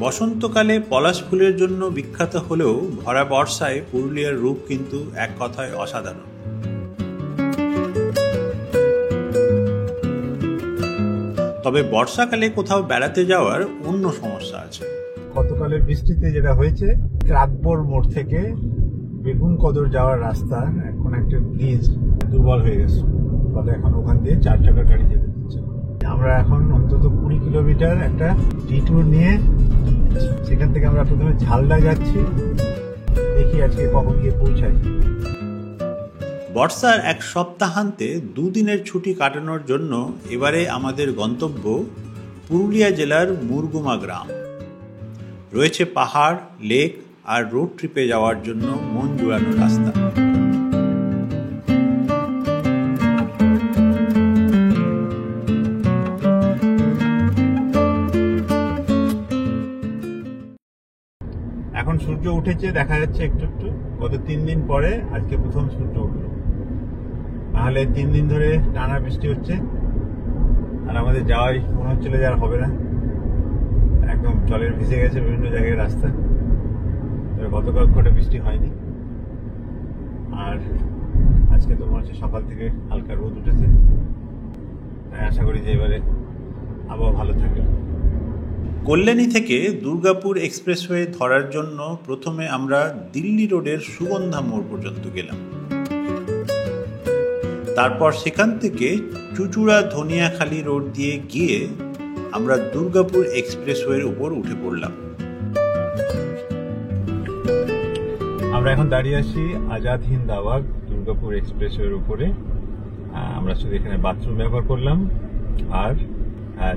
বসন্তকালে পলাশ ফুলের জন্য বিখ্যাত হলেও ভরা বর্ষায় পুরুলিয়ার রূপ কিন্তু এক কথায় অসাধারণ। তবে বর্ষাকালে কোথাও বেড়াতে যাওয়ার অন্য সমস্যা আছে। গতকালের বৃষ্টিতে যেটা হয়েছে, ক্রাকবর মোড় থেকে বেগুন কদর যাওয়ার রাস্তা এখন একটা ব্রিজ দুর্বল হয়ে গেছে, ফলে এখন ওখান দিয়ে 4 চাকার গাড়ি যেতে দিচ্ছে। আমরা এখন অন্তত 20 কিলোমিটার একটা ডিটুর নিয়ে সেখান থেকে আমরা প্রথমে ঝালদা যাচ্ছি, দেখি আজকে কখন গিয়ে পৌঁছাই। বর্ষার এক সপ্তাহান্তে 2 দিনের ছুটি কাটানোর জন্য এবারে আমাদের গন্তব্য পুরুলিয়া জেলার মুরগুমা গ্রাম। রয়েছে পাহাড়, লেক আর রোড ট্রিপে যাওয়ার জন্য মন জুড়ানো রাস্তা। এখন সূর্য উঠেছে, দেখা যাচ্ছে একটু একটু। গত 3 দিন পরে আজকে প্রথম সূর্য উঠলো, নাহলে 3 দিন ধরে টানা বৃষ্টি হচ্ছে আর আমাদের যাওয়াই মনে হচ্ছিল যে আর হবে না, একদম জলের ভিজে গেছে বিভিন্ন জায়গায় রাস্তা। গতকাল খুব বৃষ্টি হয়নি, আর আজকে তো মনে হচ্ছে সকাল থেকে হালকা রোদ উঠেছে, তাই আশা করি যে এবারে আবহাওয়া ভালো থাকবে। কল্যাণী থেকে দুর্গাপুর এক্সপ্রেসওয়ে ধরার জন্য প্রথমে আমরা দিল্লি রোডের সুগন্ধা মোড় পর্যন্ত গেলাম। তারপর সেখান থেকে চুচুড়া ধনিয়াখালী রোড দিয়ে গিয়ে আমরা দুর্গাপুর এক্সপ্রেসওয়ের উপর উঠে পড়লাম। আমরা এখন দাঁড়িয়ে আছি আজাদ হিন্দ আবাগ দুর্গাপুর এক্সপ্রেসওয়ের উপরে। আমরা শুধু এখানে বাথরুম ব্যবহার করলাম আর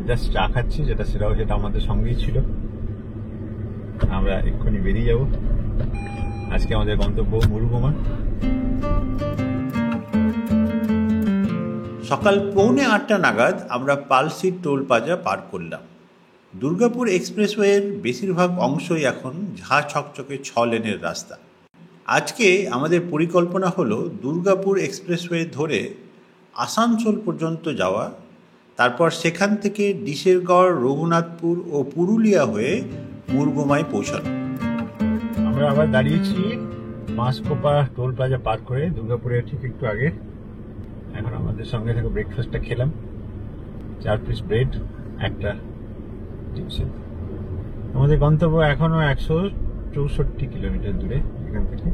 জাস্ট চা খাচ্ছি, যেটা আমাদের সঙ্গেই ছিল। আমরা এক্ষুনি বেরিয়ে যাব। আজকে আমাদের গন্তব্য মুরগুমা। সকাল 7:45 নাগাদ আমরা পালসি টোল প্লাজা পার করলাম। দুর্গাপুর এক্সপ্রেসওয়ের বেশিরভাগ অংশই এখন ঝাঁ চকচকে 6 লেনের রাস্তা। আজকে আমাদের পরিকল্পনা হলো দুর্গাপুর এক্সপ্রেসওয়ে ধরে আসানসোল পর্যন্ত যাওয়া, তারপর সেখান থেকে ডিসেরগড়, রঘুনাথপুর ও পুরুলিয়া হয়ে মুরগুমায় পৌঁছানো। আমরা আবার দাঁড়িয়েছি বাঁশকোপা টোল প্লাজা পার করে দুর্গাপুরের ঠিক একটু আগে। এখন আমাদের সঙ্গে থেকে ব্রেকফাস্টটা খেলাম, 4 পিস ব্রেড, একটা চিপস। আমাদের গন্তব্য এখনো 164 কিলোমিটার দূরে এখান থেকে।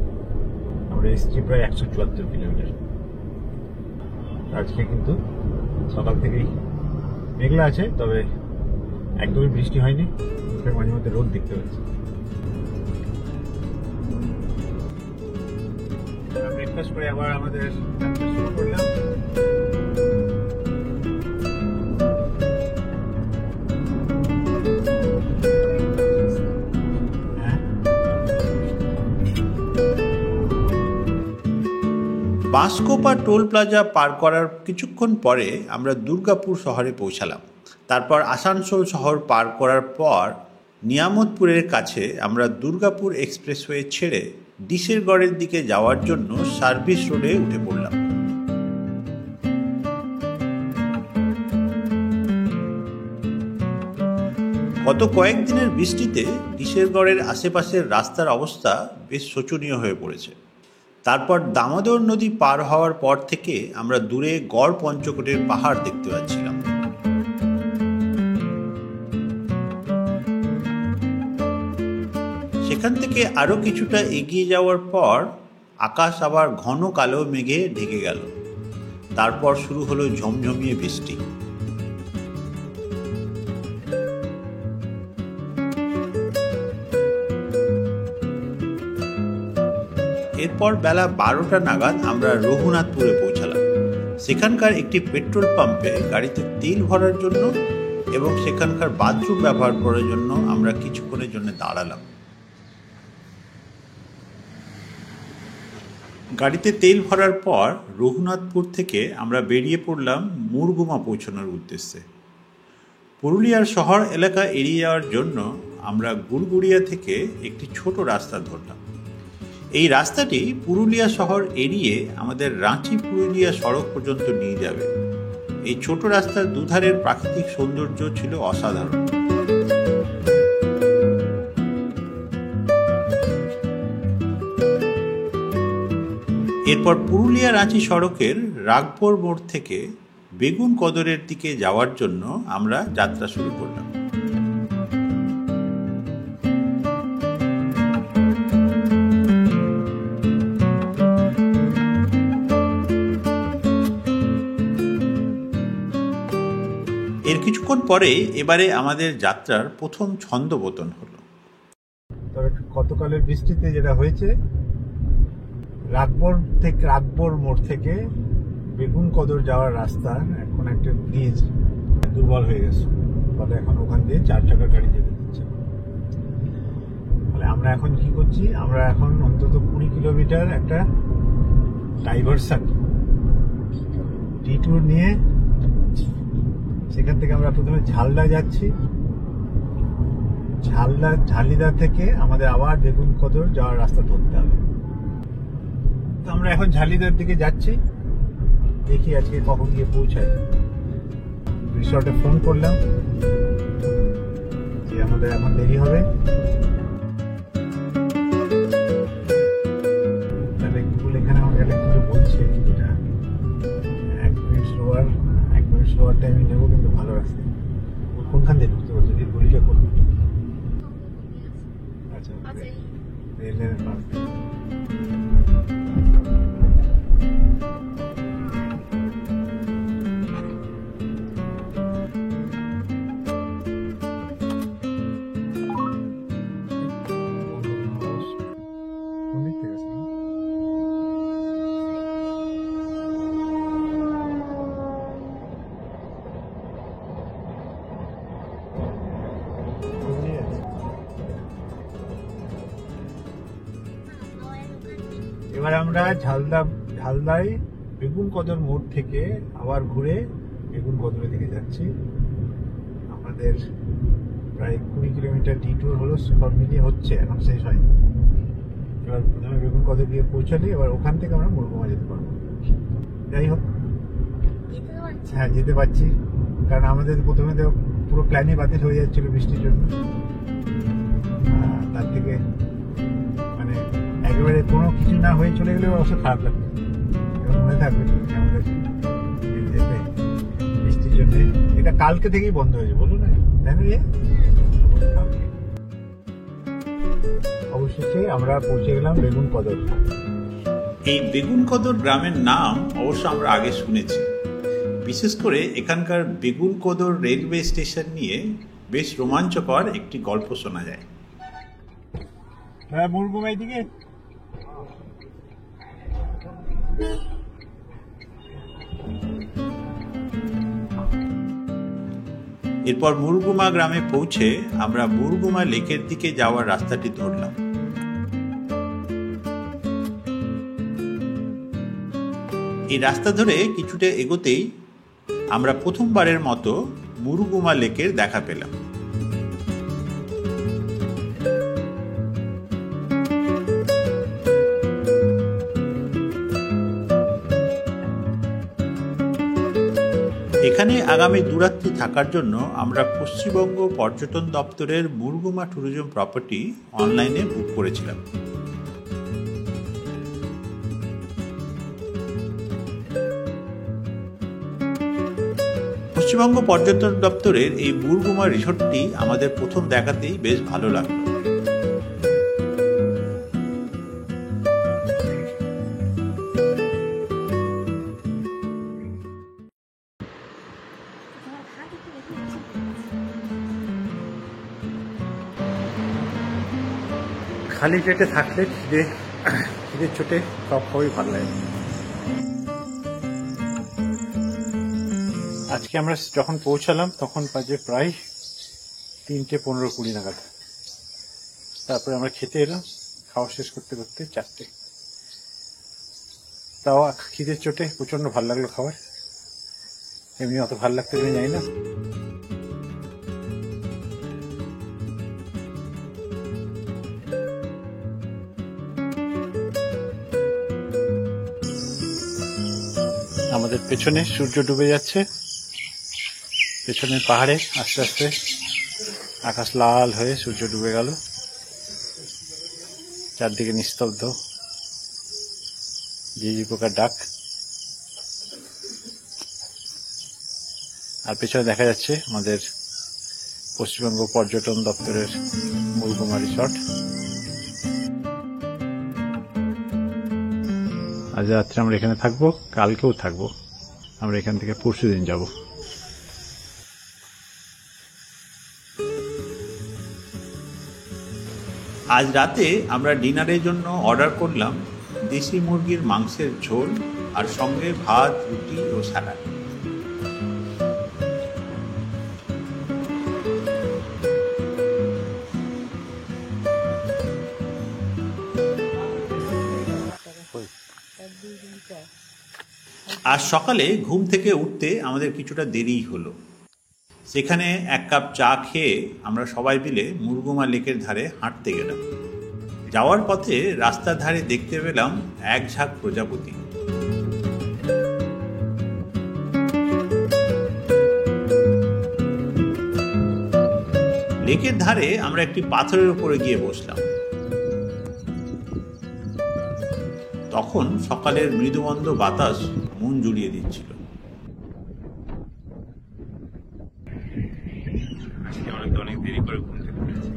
আমরা এসেছি প্রায় 174 কিলোমিটার। আজকে কিন্তু সকাল থেকেই মেঘলা আছে, তবে একদমই বৃষ্টি হয়নি, মাঝে মধ্যে রোদ দেখতে পাচ্ছি। ব্রেকফাস্ট করে আবার আমাদের শুরু করলাম। বাঁশকোপা টোল প্লাজা পার করার কিছুক্ষণ পরে আমরা দুর্গাপুর শহরে পৌঁছালাম। তারপর আসানসোল শহর পার করার পর নিয়ামতপুরের কাছে আমরা দুর্গাপুর এক্সপ্রেসওয়ে ছেড়ে ডিসেরগড়ের দিকে যাওয়ার জন্য সার্ভিস রোডে উঠে পড়লাম। গত কয়েকদিনের বৃষ্টিতে ডিসেরগড়ের আশেপাশের রাস্তার অবস্থা বেশ শোচনীয় হয়ে পড়েছে। তারপর দামোদর নদী পার হওয়ার পর থেকে আমরা দূরে গড় পঞ্চকোটের পাহাড় দেখতে পাচ্ছিলাম। সেখান থেকে আরো কিছুটা এগিয়ে যাওয়ার পর আকাশ আবার ঘন কালো মেঘে ঢেকে গেল। তারপর শুরু হলো ঝমঝমিয়ে বৃষ্টি। এরপর বেলা 12টা নাগাদ আমরা রঘুনাথপুরে পৌঁছালাম। সেখানকার একটি পেট্রোল পাম্পে গাড়িতে তেল ভরার জন্য এবং সেখানকার বাথরুম ব্যবহার করার জন্য আমরা কিছুক্ষণের জন্য দাঁড়ালাম। গাড়িতে তেল ভরার পর রঘুনাথপুর থেকে আমরা বেরিয়ে পড়লাম মুরগুমা পৌঁছানোর উদ্দেশ্যে। পুরুলিয়ার শহর এলাকা এড়িয়ে যাওয়ার জন্য আমরা গুড়গুড়িয়া থেকে একটি ছোট রাস্তা ধরলাম। এই রাস্তাটি পুরুলিয়া শহর এড়িয়ে আমাদের রাঁচি পুরুলিয়া সড়ক পর্যন্ত নিয়ে যাবে। এই ছোট রাস্তার দুধারের প্রাকৃতিক সৌন্দর্য ছিল অসাধারণ। এরপর পুরুলিয়া রাঁচি সড়কের রাগপুর মোড় থেকে বেগুন কদরের দিকে যাওয়ার জন্য আমরা যাত্রা শুরু করলাম। এর কিছুক্ষণ পরে এবারে আমাদের যাত্রার প্রথম ছন্দপতন হলো। তবে গতকালের বৃষ্টিতে যেটা হয়েছে, রাগপুর মোড় থেকে বেগুন কদর যাওয়ার রাস্তা এখন একটা ব্রিজ দুর্বল হয়ে গেছে, ফলে এখন ওখান দিয়ে 4 চাকার গাড়ি যেতে দিচ্ছে। ফলে আমরা এখন কি করছি, আমরা এখন অন্তত 20 কিলোমিটার একটা ডাইভারসান ডিটুর নিয়ে সেখান থেকে আমরা প্রথমে ঝালদা যাচ্ছি। ঝালিদা থেকে আমাদের আবার বেগুন কদর যাওয়ার রাস্তা ধরতে হবে। তো আমরা এখন ঝালিদার দিকে যাচ্ছি, দেখি আজকে কখন গিয়ে পৌঁছাই। রিসর্টে ফোন করলাম যে আমাদের এখন দেরি হবে, তাহলে গুগল এখানে আমাকে একটা কিছু বলছে, যেটা 1 মিনিট স্লোয়ার টাইমে নেবো, কিন্তু ভালো রাস্তা। কোনখান দিয়ে ঢুকতে পারছো, যদি গলিটা করবো। আচ্ছা, রেলের পাশ এবার আমরা ঝালদায় বেগুন কদর মোড় থেকে আবার ঘুরে বেগুন কদরের দিকে যাচ্ছি। আমাদের প্রায় 20 কিলোমিটার ডিটুর হলো, সব মিলিয়ে হচ্ছে, এখন শেষ হয়নি। এবার প্রথমে বেগুন কদর গিয়ে পৌঁছালে এবার ওখান থেকে আমরা মুরগুমা যেতে পারবো। যাই হোক, হ্যাঁ যেতে পারছি, কারণ আমাদের প্রথমে তো পুরো প্ল্যানই বাতিল হয়ে যাচ্ছিল বৃষ্টির জন্য। তার থেকে মানে একেবারে কোনো কিছু না হয়ে চলে গেলে অবশ্য খারাপ লাগবে। এবং মনে থাকবে আমাদের বৃষ্টির জন্য এটা কালকে থেকেই বন্ধ হয়েছে, বলুন না, তাই না? অবশেষে আমরা পৌঁছে গেলাম বেগুন কদর। এই বেগুন কদর গ্রামের নাম অবশ্য আমরা আগে শুনেছি। বিশেষ করে এখানকার বেগুন কদর রেলওয়ে স্টেশন নিয়ে বেশ রোমাঞ্চকর একটি গল্প শোনা যায়। হ্যাঁ, মুরগুমাই দিকে এরপর মুরগুমা গ্রামে পৌঁছে আমরা মুরগুমা লেকের দিকে যাওয়ার রাস্তাটি ধরলাম। এই রাস্তা ধরে কিছুটা এগোতেই আমরা প্রথমবারের মতো মুরগুমা লেকের দেখা পেলাম। এখানে আগামী 2 রাত্রি থাকার জন্য আমরা পশ্চিমবঙ্গ পর্যটন দপ্তরের মুরগুমা ট্যুরিজম প্রপার্টি অনলাইনে বুক করেছিলাম। পশ্চিমবঙ্গ পর্যটন দপ্তরের এই মুরগুমা রিসোর্টটি আমাদের প্রথম দেখাতেই বেশ ভালো লাগলো। খালি পেটে থাকলে খিদে চোটে সব খাওয়াই ভালো লাগে। আজকে আমরা যখন পৌঁছালাম তখন বাজে প্রায় 3:15-20 নাগাদ। তারপরে আমরা খেতে এলাম, খাওয়া শেষ করতে করতে 4টে। তাও খিদের চোটে প্রচন্ড ভালো লাগলো খাবার, এমনি অত ভালো লাগতে আমি জানি না। আমাদের পেছনে সূর্য ডুবে যাচ্ছে, পেছনের পাহাড়ে আস্তে আস্তে আকাশ লাল হয়ে সূর্য ডুবে গেল, চারদিকে নিস্তব্ধ। ঝিঝি পোকার ডাক। আর পেছনে দেখা যাচ্ছে আমাদের পশ্চিমবঙ্গ পর্যটন দপ্তরের মুরগুমা রিসর্ট। আজ রাত্রে আমরা এখানে থাকবো, কালকেও থাকবো। আমরা এখান থেকে পরশুদিন যাব। আজ রাতে আমরা ডিনারের জন্য অর্ডার করলাম দেশি মুরগির মাংসের ঝোল আর সঙ্গে ভাত, রুটি ও স্যালাড। আজ সকালে ঘুম থেকে উঠতে আমাদের কিছুটা দেরিই হলো। সেখানে 1 কাপ চা খেয়ে আমরা সবাই মিলে মুরগুমা লেকের ধারে হাঁটতে গেলাম। যাওয়ার পথে রাস্তার ধারে দেখতে পেলাম এক ঝাঁক প্রজাপতি। লেকের ধারে আমরা একটি পাথরের উপরে গিয়ে বসলাম। তখন সকালের মৃদুমন্দ বাতাস মন জুড়িয়ে দিচ্ছিল। অনেক দেরি করে ঘুম থেকে উঠেছি।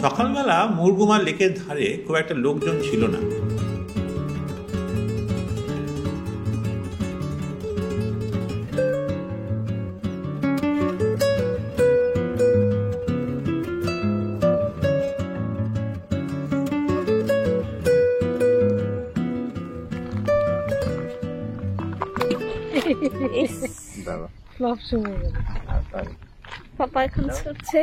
সকালবেলা মুরগুমা লেকের ধারে খুব একটা লোকজন ছিল না। পাপা এখন ছুটছে।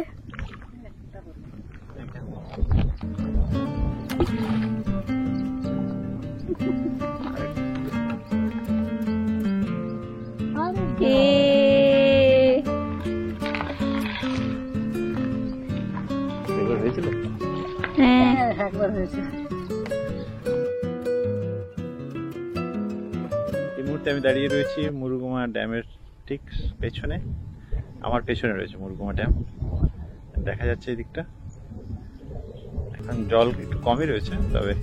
একবার হয়েছে। এই মুহূর্তে আমি দাঁড়িয়ে রয়েছি মুরগুমা ড্যামের ঠিক পেছনে। আমার পেছনে রয়েছে মুরগুমা ড্যাম, দেখা যাচ্ছে এই দিকটা। এখন জল একটু কমই রয়েছে, তবে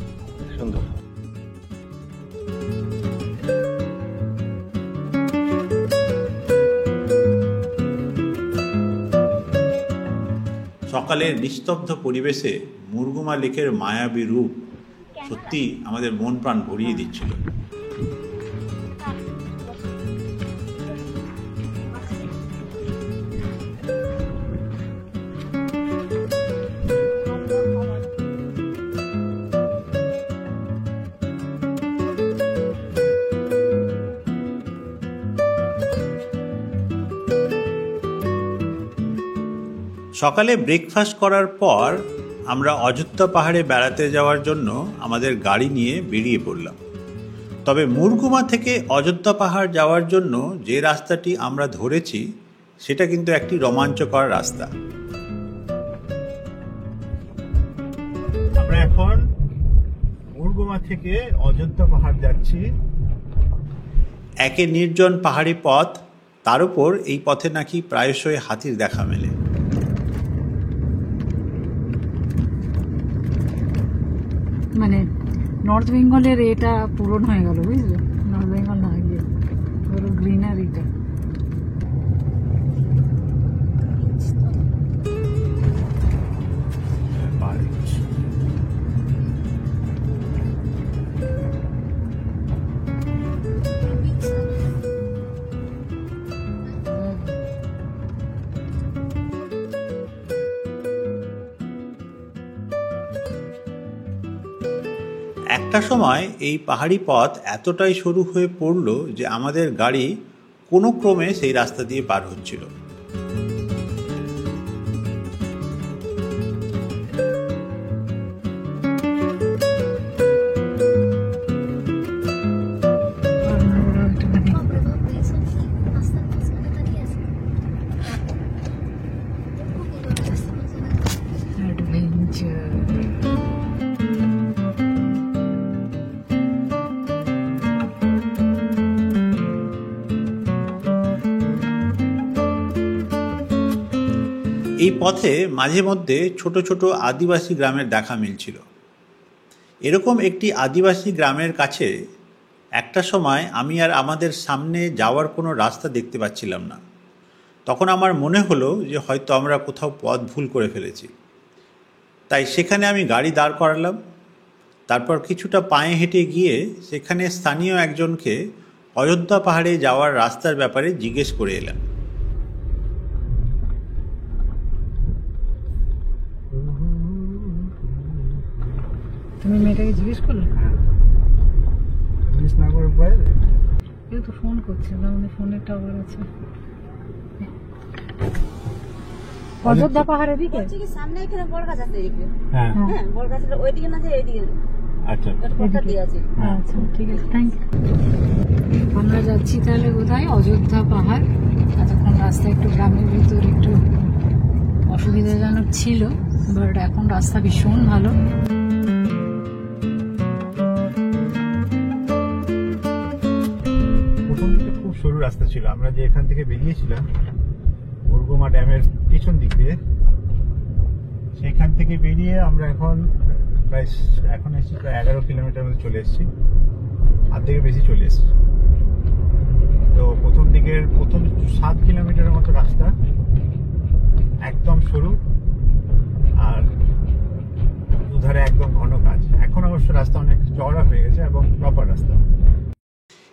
সুন্দর। সকালের নিস্তব্ধ পরিবেশে মুরগুমা লেকের মায়াবী রূপ সত্যি আমাদের মন প্রাণ ভরিয়ে দিচ্ছিল। সকালে ব্রেকফাস্ট করার পর আমরা অযোধ্যা পাহাড়ে বেড়াতে যাওয়ার জন্য আমাদের গাড়ি নিয়ে বেরিয়ে পড়লাম। তবে মুরগুমা থেকে অযোধ্যা পাহাড় যাওয়ার জন্য যে রাস্তাটি আমরা ধরেছি সেটা কিন্তু একটি রোমাঞ্চকর রাস্তা। আমরা এখন মুরগুমা থেকে অযোধ্যা পাহাড় যাচ্ছি। একে নির্জন পাহাড়ি পথ, তার উপর এই পথে নাকি প্রায়শই হাতির দেখা মেলে। মানে নর্থ বেঙ্গলের এটা পূরণ হয়ে গেল, বুঝলে? নর্থ বেঙ্গল না গিয়ে পুরো গ্রিনারিটা। একটা সময় এই পাহাড়ি পথ এতটাই সরু হয়ে পড়ল যে আমাদের গাড়ি কোনো ক্রমে সেই রাস্তা দিয়ে পার হচ্ছিল। এই পথে মাঝে মধ্যে ছোট ছোট আদিবাসী গ্রামের দেখা মিলছিল। এরকম একটি আদিবাসী গ্রামের কাছে একটা সময় আমি আর আমাদের সামনে যাওয়ার কোনো রাস্তা দেখতে পাচ্ছিলাম না। তখন আমার মনে হলো যে হয়তো আমরা কোথাও পথ ভুল করে ফেলেছি। তাই সেখানে আমি গাড়ি দাঁড় করালাম। তারপর কিছুটা পায়ে হেঁটে গিয়ে সেখানে স্থানীয় একজনকে অযোধ্যা পাহাড়ে যাওয়ার রাস্তার ব্যাপারে জিজ্ঞেস করে এলাম। তুমি মেয়েটাকে জিজ্ঞেস করলে? জিজ্ঞেস না করে পারে? কেউ তো ফোন করছে, আমাদের ফোনের টাওয়ার আছে। অযোধ্যা পাহাড়ের দিকে সামনে এখানে বড় গাছ আছে, হ্যাঁ হ্যাঁ বড় গাছের ওইদিকে না, যে এইদিকে। আচ্ছা পথটা দিয়ে আছে। আচ্ছা ঠিক আছে, থ্যাংক ইউ। আমরা যাচ্ছি তাহলে কোথায়? অযোধ্যা পাহাড়। এতক্ষণ রাস্তা একটু গ্রামের ভিতর একটু অসুবিধাজনক ছিল, বাট এখন রাস্তা ভীষণ ভালো। প্রথম দিকে খুব সরু রাস্তা ছিল। আমরা যে এখান থেকে বেরিয়েছিলাম মুরগুমা ড্যামের পিছন দিক দিয়ে, সেখান থেকে বেরিয়ে আমরা এখন এসেছি প্রায় 11 কিলোমিটার মধ্যে চলে এসেছি, আর থেকে বেশি চলে এসেছি। তো প্রথম 7 কিলোমিটারের মতো রাস্তা একদম সরু, আর দুধারে একদম ঘন গাছ। এখন অবশ্য রাস্তা অনেক চওড়া হয়ে গেছে এবং প্রপার রাস্তা।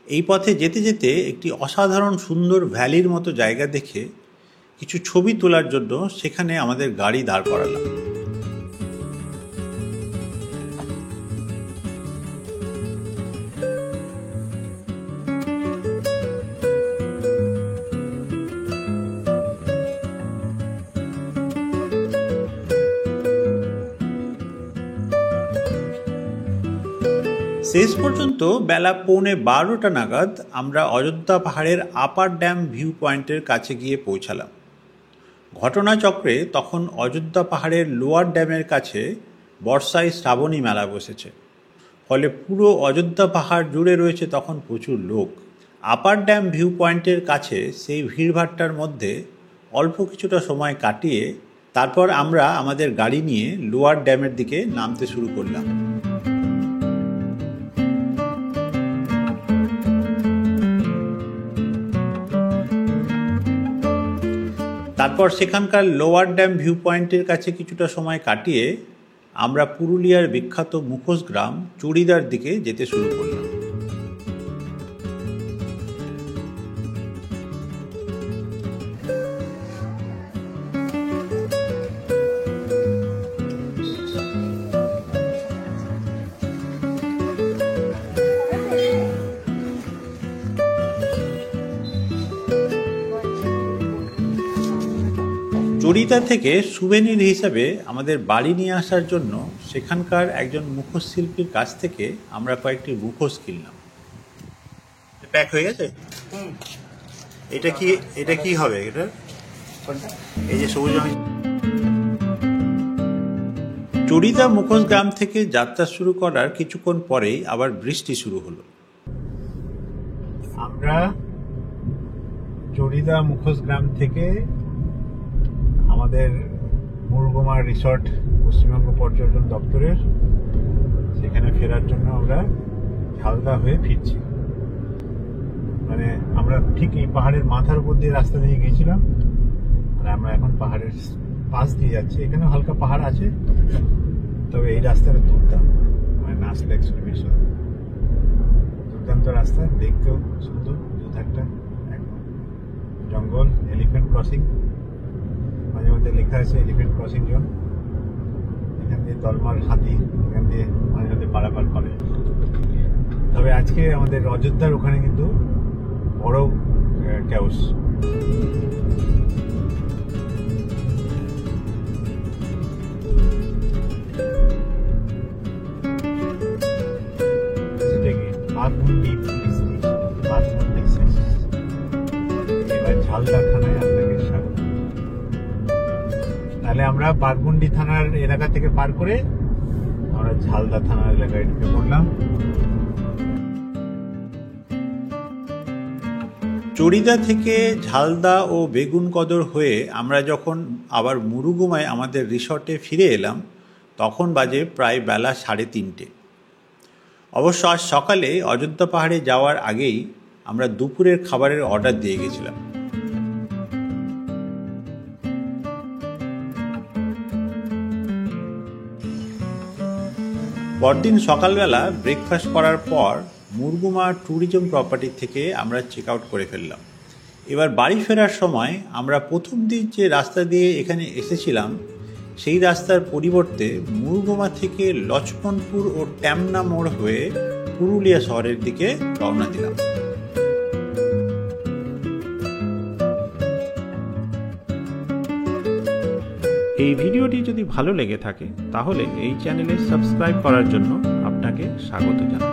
এই পথে যেতে যেতে একটি অসাধারণ সুন্দর ভ্যালির মতো জায়গা দেখে কিছু ছবি তোলার জন্য সেখানে আমাদের গাড়ি দাঁড় করালাম। শেষ পর্যন্ত বেলা 11:15 নাগাদ আমরা অযোধ্যা পাহাড়ের আপার ড্যাম ভিউ পয়েন্টের কাছে গিয়ে পৌঁছালাম। ঘটনাচক্রে তখন অযোধ্যা পাহাড়ের লোয়ার ড্যামের কাছে বর্ষায় শ্রাবণী মেলা বসেছে, ফলে পুরো অযোধ্যা পাহাড় জুড়ে রয়েছে তখন প্রচুর লোক। আপার ড্যাম ভিউ পয়েন্টের কাছে সেই ভিড়ভাট্টার মধ্যে অল্প কিছুটা সময় কাটিয়ে তারপর আমরা আমাদের গাড়ি নিয়ে লোয়ার ড্যামের দিকে নামতে শুরু করলাম। তারপর সেখানকার লোয়ার ড্যাম ভিউ পয়েন্টের কাছে কিছুটা সময় কাটিয়ে আমরা পুরুলিয়ার বিখ্যাত মুখোশ গ্রাম চুড়িদার দিকে যেতে শুরু করলাম। চড়িদা থেকে সুভেনির হিসাবে আমাদের বাড়ি নিয়ে আসার জন্য সেখানকার একজন মুখোশ শিল্পীর কাছ থেকে আমরা কয়েকটি মুখোশ কিনলাম। প্যাক হয়ে গেছে। এটা কি হবে? এটা এই যে সবুজ রঙের। চড়িদা মুখোশ গ্রাম থেকে যাত্রা শুরু করার কিছুক্ষণ পরেই আবার বৃষ্টি শুরু হলো। আমরা চড়িদা মুখোশ গ্রাম থেকে আমাদের মুরগুমা রিসর্ট পশ্চিমবঙ্গ পর্যটন দপ্তরের সেখানে ফেরার জন্য আমরা ঝালদা হয়ে ফিরছি। মানে আমরা ঠিক এই পাহাড়ের মাথার উপর দিয়ে রাস্তা দিয়ে গিয়েছিলাম, আর আমরা এখন পাহাড়ের পাশ দিয়ে যাচ্ছি। এখানে হালকা পাহাড় আছে, তবে এই রাস্তাটা দুর্দান্ত, মানে না আসলে এক্সপিরিয়েশন দুর্দান্ত রাস্তা, দেখতেও সুন্দর। দুধারটা একদম জঙ্গল, এলিফ্যান্ট ক্রসিং, মাঝে মধ্যে লেখা আছে এলিফ্যান্ট ক্রসিং জোন। এখান দিয়ে তলমার হাতি এখান দিয়ে মাঝে মধ্যে পারাপার করে। তবে আজকে আমাদের অযোধ্যার ওখানে কিন্তু বড় ক্যাওস। এবার ঝালদা থানায় আপনাকে স্বাগত। তাহলে আমরা বাঘমুন্ডি থানার এলাকা থেকে পার করে আমরা ঝালদা থানার এলাকায় ঢুকে পড়লাম। চড়িদা থেকে ঝালদা ও বেগুনকদর হয়ে আমরা যখন আবার মুরুগুমায় আমাদের রিসর্টে ফিরে এলাম তখন বাজে প্রায় বেলা 3:30। অবশ্য আজ সকালে অযোধ্যা পাহাড়ে যাওয়ার আগেই আমরা দুপুরের খাবারের অর্ডার দিয়ে গেছিলাম। পরদিন সকালবেলা ব্রেকফাস্ট করার পর মুরগুমা ট্যুরিজম প্রপার্টি থেকে আমরা চেক আউট করে ফেললাম। এবার বাড়ি ফেরার সময় আমরা প্রথম দিন যে রাস্তা দিয়ে এখানে এসেছিলাম সেই রাস্তার পরিবর্তে মুরগুমা থেকে লক্ষ্মণপুর ও ট্যামনা মোড় হয়ে পুরুলিয়া শহরের দিকে রওনা দিলাম। এই ভিডিওটি যদি ভালো লেগে থাকে তাহলে এই চ্যানেলে সাবস্ক্রাইব করার জন্য আপনাকে স্বাগত জানাই।